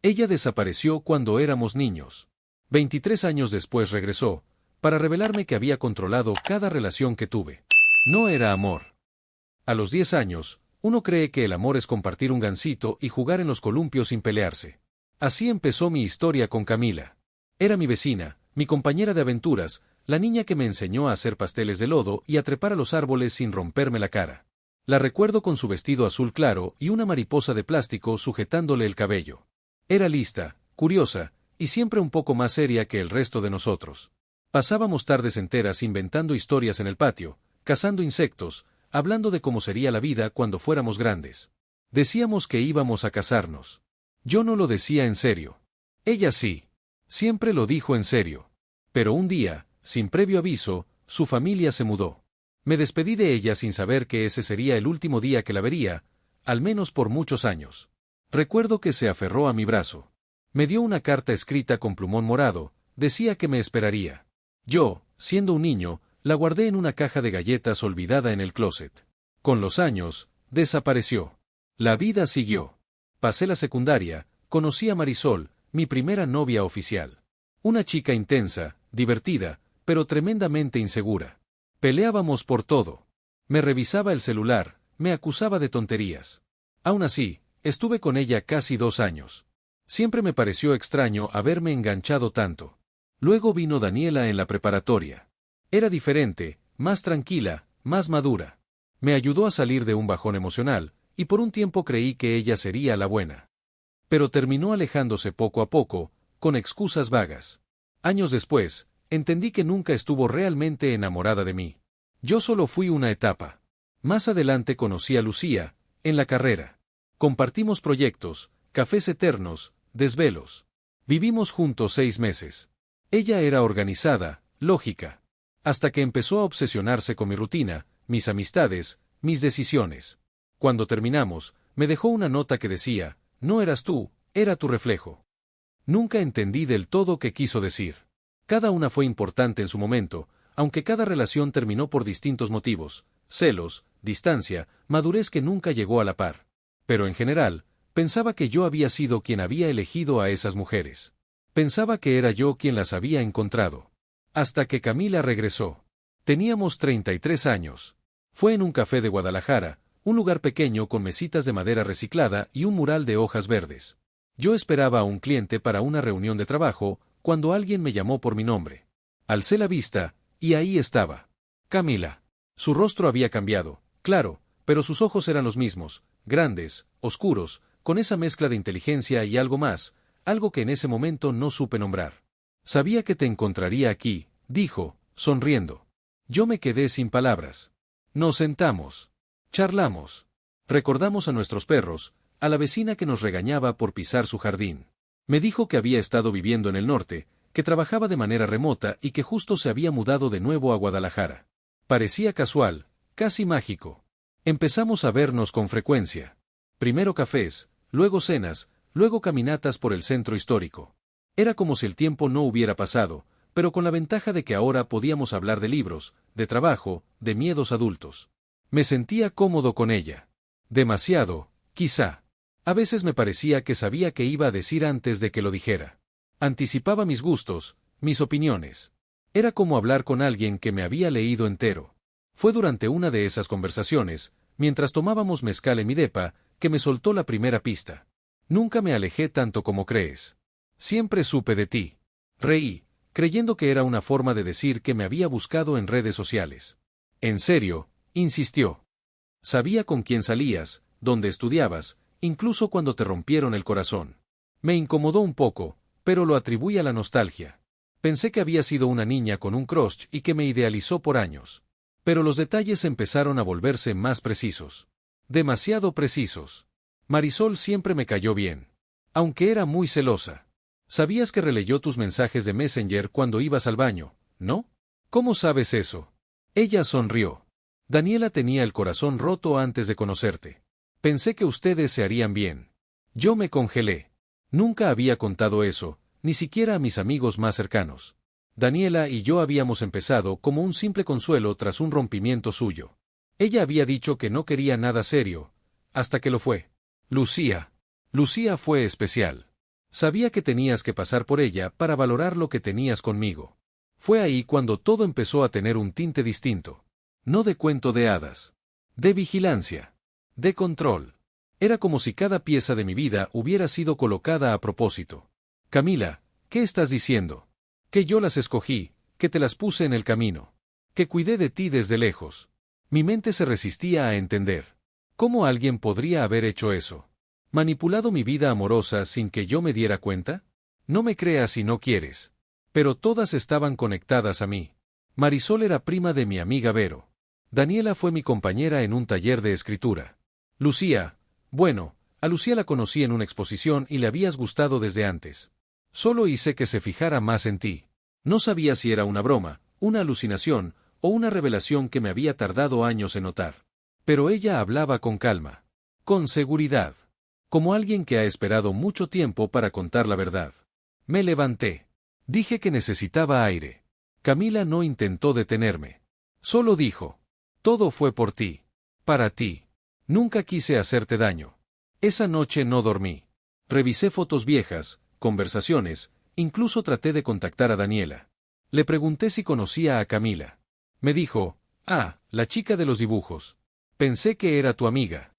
Ella desapareció cuando éramos niños. 23 años después regresó, para revelarme que había controlado cada relación que tuve. No era amor. A los 10 años, uno cree que el amor es compartir un gansito y jugar en los columpios sin pelearse. Así empezó mi historia con Camila. Era mi vecina, mi compañera de aventuras, la niña que me enseñó a hacer pasteles de lodo y a trepar a los árboles sin romperme la cara. La recuerdo con su vestido azul claro y una mariposa de plástico sujetándole el cabello. Era lista, curiosa, y siempre un poco más seria que el resto de nosotros. Pasábamos tardes enteras inventando historias en el patio, cazando insectos, hablando de cómo sería la vida cuando fuéramos grandes. Decíamos que íbamos a casarnos. Yo no lo decía en serio. Ella sí. Siempre lo dijo en serio. Pero un día, sin previo aviso, su familia se mudó. Me despedí de ella sin saber que ese sería el último día que la vería, al menos por muchos años. Recuerdo que se aferró a mi brazo. Me dio una carta escrita con plumón morado, decía que me esperaría. Yo, siendo un niño, la guardé en una caja de galletas olvidada en el closet. Con los años, desapareció. La vida siguió. Pasé la secundaria, conocí a Marisol, mi primera novia oficial. Una chica intensa, divertida, pero tremendamente insegura. Peleábamos por todo. Me revisaba el celular, me acusaba de tonterías. Aún así, estuve con ella casi 2 años. Siempre me pareció extraño haberme enganchado tanto. Luego vino Daniela en la preparatoria. Era diferente, más tranquila, más madura. Me ayudó a salir de un bajón emocional, y por un tiempo creí que ella sería la buena. Pero terminó alejándose poco a poco, con excusas vagas. Años después, entendí que nunca estuvo realmente enamorada de mí. Yo solo fui una etapa. Más adelante conocí a Lucía, en la carrera. Compartimos proyectos, cafés eternos, desvelos. Vivimos juntos 6 meses. Ella era organizada, lógica. Hasta que empezó a obsesionarse con mi rutina, mis amistades, mis decisiones. Cuando terminamos, me dejó una nota que decía, no eras tú, era tu reflejo. Nunca entendí del todo qué quiso decir. Cada una fue importante en su momento, aunque cada relación terminó por distintos motivos, celos, distancia, madurez que nunca llegó a la par. Pero en general, pensaba que yo había sido quien había elegido a esas mujeres. Pensaba que era yo quien las había encontrado. Hasta que Camila regresó. Teníamos 33 años. Fue en un café de Guadalajara, un lugar pequeño con mesitas de madera reciclada y un mural de hojas verdes. Yo esperaba a un cliente para una reunión de trabajo, cuando alguien me llamó por mi nombre. Alcé la vista, y ahí estaba. Camila. Su rostro había cambiado, claro, pero sus ojos eran los mismos, grandes, oscuros, con esa mezcla de inteligencia y algo más, algo que en ese momento no supe nombrar. Sabía que te encontraría aquí, dijo, sonriendo. Yo me quedé sin palabras. Nos sentamos. Charlamos. Recordamos a nuestros perros, a la vecina que nos regañaba por pisar su jardín. Me dijo que había estado viviendo en el norte, que trabajaba de manera remota y que justo se había mudado de nuevo a Guadalajara. Parecía casual, casi mágico. Empezamos a vernos con frecuencia. Primero cafés, luego cenas, luego caminatas por el centro histórico. Era como si el tiempo no hubiera pasado, pero con la ventaja de que ahora podíamos hablar de libros, de trabajo, de miedos adultos. Me sentía cómodo con ella. Demasiado, quizá. A veces me parecía que sabía qué iba a decir antes de que lo dijera. Anticipaba mis gustos, mis opiniones. Era como hablar con alguien que me había leído entero. Fue durante una de esas conversaciones, mientras tomábamos mezcal en mi depa, que me soltó la primera pista. Nunca me alejé tanto como crees. Siempre supe de ti. Reí, creyendo que era una forma de decir que me había buscado en redes sociales. En serio, insistió. Sabía con quién salías, dónde estudiabas, incluso cuando te rompieron el corazón. Me incomodó un poco, pero lo atribuí a la nostalgia. Pensé que había sido una niña con un crush y que me idealizó por años. Pero los detalles empezaron a volverse más precisos. Demasiado precisos. Marisol siempre me cayó bien. Aunque era muy celosa. Sabías que releyó tus mensajes de Messenger cuando ibas al baño, ¿no? ¿Cómo sabes eso? Ella sonrió. Daniela tenía el corazón roto antes de conocerte. Pensé que ustedes se harían bien. Yo me congelé. Nunca había contado eso, ni siquiera a mis amigos más cercanos. Daniela y yo habíamos empezado como un simple consuelo tras un rompimiento suyo. Ella había dicho que no quería nada serio, hasta que lo fue. Lucía. Lucía fue especial. Sabía que tenías que pasar por ella para valorar lo que tenías conmigo. Fue ahí cuando todo empezó a tener un tinte distinto. No de cuento de hadas. De vigilancia. De control. Era como si cada pieza de mi vida hubiera sido colocada a propósito. Camila, ¿qué estás diciendo? Que yo las escogí, que te las puse en el camino. Que cuidé de ti desde lejos. Mi mente se resistía a entender. ¿Cómo alguien podría haber hecho eso? ¿Manipulado mi vida amorosa sin que yo me diera cuenta? No me creas si no quieres. Pero todas estaban conectadas a mí. Marisol era prima de mi amiga Vero. Daniela fue mi compañera en un taller de escritura. Lucía, bueno, a Lucía la conocí en una exposición y le habías gustado desde antes. Solo hice que se fijara más en ti. No sabía si era una broma, una alucinación, o una revelación que me había tardado años en notar. Pero ella hablaba con calma. Con seguridad. Como alguien que ha esperado mucho tiempo para contar la verdad. Me levanté. Dije que necesitaba aire. Camila no intentó detenerme. Solo dijo: todo fue por ti. Para ti. Nunca quise hacerte daño. Esa noche no dormí. Revisé fotos viejas, conversaciones, incluso traté de contactar a Daniela. Le pregunté si conocía a Camila. Me dijo: ah, la chica de los dibujos. Pensé que era tu amiga.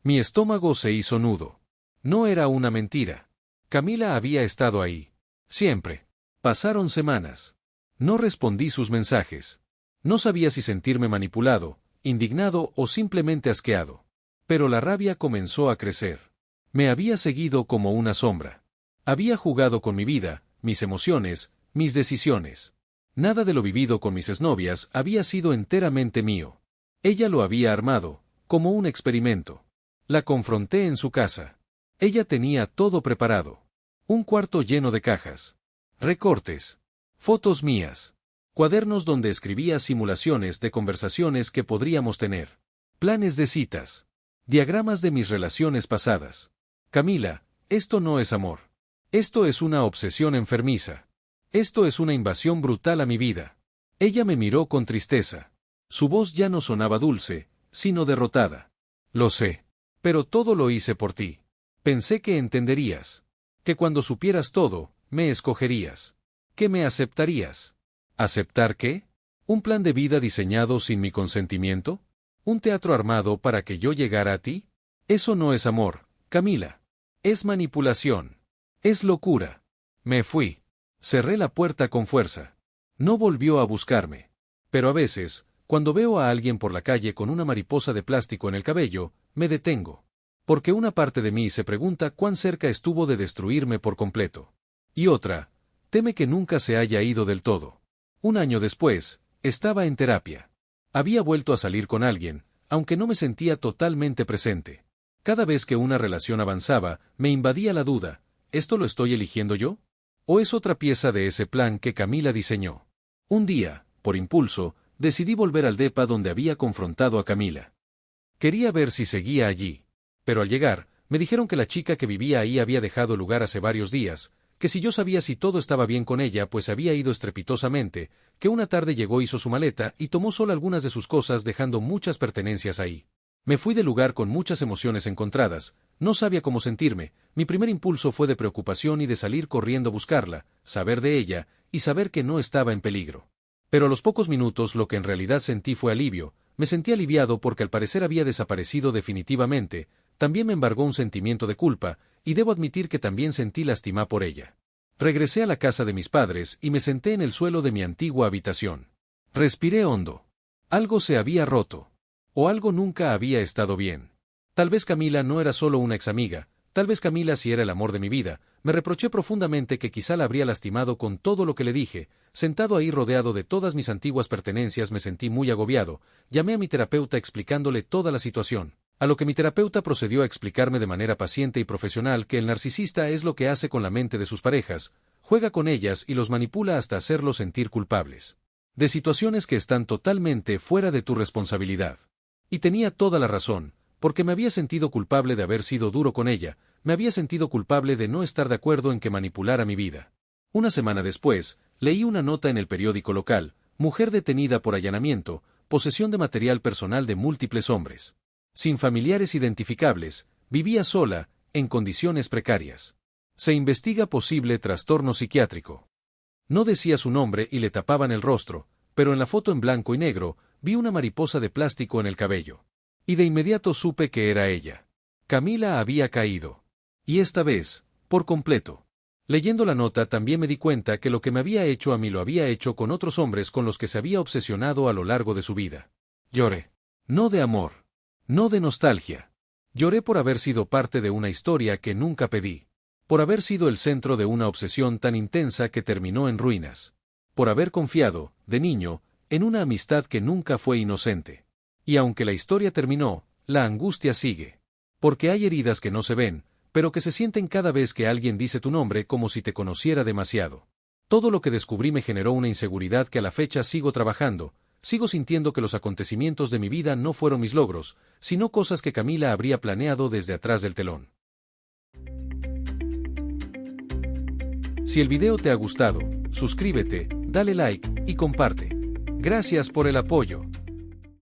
Mi estómago se hizo nudo. No era una mentira. Camila había estado ahí. Siempre. Pasaron semanas. No respondí sus mensajes. No sabía si sentirme manipulado, indignado o simplemente asqueado. Pero la rabia comenzó a crecer. Me había seguido como una sombra. Había jugado con mi vida, mis emociones, mis decisiones. Nada de lo vivido con mis exnovias había sido enteramente mío. Ella lo había armado, como un experimento. La confronté en su casa. Ella tenía todo preparado. Un cuarto lleno de cajas. Recortes. Fotos mías. Cuadernos donde escribía simulaciones de conversaciones que podríamos tener. Planes de citas. Diagramas de mis relaciones pasadas. Camila, esto no es amor. Esto es una obsesión enfermiza. Esto es una invasión brutal a mi vida. Ella me miró con tristeza. Su voz ya no sonaba dulce, sino derrotada. Lo sé. Pero todo lo hice por ti. Pensé que entenderías. Que cuando supieras todo, me escogerías. Que me aceptarías. ¿Aceptar qué? ¿Un plan de vida diseñado sin mi consentimiento? ¿Un teatro armado para que yo llegara a ti? Eso no es amor, Camila. Es manipulación. Es locura. Me fui. Cerré la puerta con fuerza. No volvió a buscarme. Pero a veces, cuando veo a alguien por la calle con una mariposa de plástico en el cabello, me detengo. Porque una parte de mí se pregunta cuán cerca estuvo de destruirme por completo. Y otra, teme que nunca se haya ido del todo. Un año después, estaba en terapia. Había vuelto a salir con alguien, aunque no me sentía totalmente presente. Cada vez que una relación avanzaba, me invadía la duda: ¿esto lo estoy eligiendo yo? ¿O es otra pieza de ese plan que Camila diseñó? Un día, por impulso, decidí volver al depa donde había confrontado a Camila. Quería ver si seguía allí. Pero al llegar, me dijeron que la chica que vivía ahí había dejado el lugar hace varios días, que si yo sabía si todo estaba bien con ella pues había ido estrepitosamente, que una tarde llegó, hizo su maleta y tomó solo algunas de sus cosas dejando muchas pertenencias ahí. Me fui del lugar con muchas emociones encontradas, no sabía cómo sentirme, mi primer impulso fue de preocupación y de salir corriendo a buscarla, saber de ella, y saber que no estaba en peligro. Pero a los pocos minutos lo que en realidad sentí fue alivio, me sentí aliviado porque al parecer había desaparecido definitivamente. También me embargó un sentimiento de culpa, y debo admitir que también sentí lástima por ella. Regresé a la casa de mis padres y me senté en el suelo de mi antigua habitación. Respiré hondo. Algo se había roto. O algo nunca había estado bien. Tal vez Camila no era solo una examiga, tal vez Camila sí era el amor de mi vida. Me reproché profundamente que quizá la habría lastimado con todo lo que le dije. Sentado ahí rodeado de todas mis antiguas pertenencias me sentí muy agobiado. Llamé a mi terapeuta explicándole toda la situación. A lo que mi terapeuta procedió a explicarme de manera paciente y profesional que el narcisista es lo que hace con la mente de sus parejas, juega con ellas y los manipula hasta hacerlos sentir culpables de situaciones que están totalmente fuera de tu responsabilidad. Y tenía toda la razón, porque me había sentido culpable de haber sido duro con ella, me había sentido culpable de no estar de acuerdo en que manipulara mi vida. Una semana después, leí una nota en el periódico local: mujer detenida por allanamiento, posesión de material personal de múltiples hombres. Sin familiares identificables, vivía sola, en condiciones precarias. Se investiga posible trastorno psiquiátrico. No decía su nombre y le tapaban el rostro, pero en la foto en blanco y negro, vi una mariposa de plástico en el cabello. Y de inmediato supe que era ella. Camila había caído. Y esta vez, por completo. Leyendo la nota también me di cuenta que lo que me había hecho a mí lo había hecho con otros hombres con los que se había obsesionado a lo largo de su vida. Lloré. No de amor. No de nostalgia. Lloré por haber sido parte de una historia que nunca pedí. Por haber sido el centro de una obsesión tan intensa que terminó en ruinas. Por haber confiado, de niño, en una amistad que nunca fue inocente. Y aunque la historia terminó, la angustia sigue. Porque hay heridas que no se ven, pero que se sienten cada vez que alguien dice tu nombre como si te conociera demasiado. Todo lo que descubrí me generó una inseguridad que a la fecha sigo trabajando, sigo sintiendo que los acontecimientos de mi vida no fueron mis logros, sino cosas que Camila habría planeado desde atrás del telón. Si el video te ha gustado, suscríbete, dale like y comparte. Gracias por el apoyo.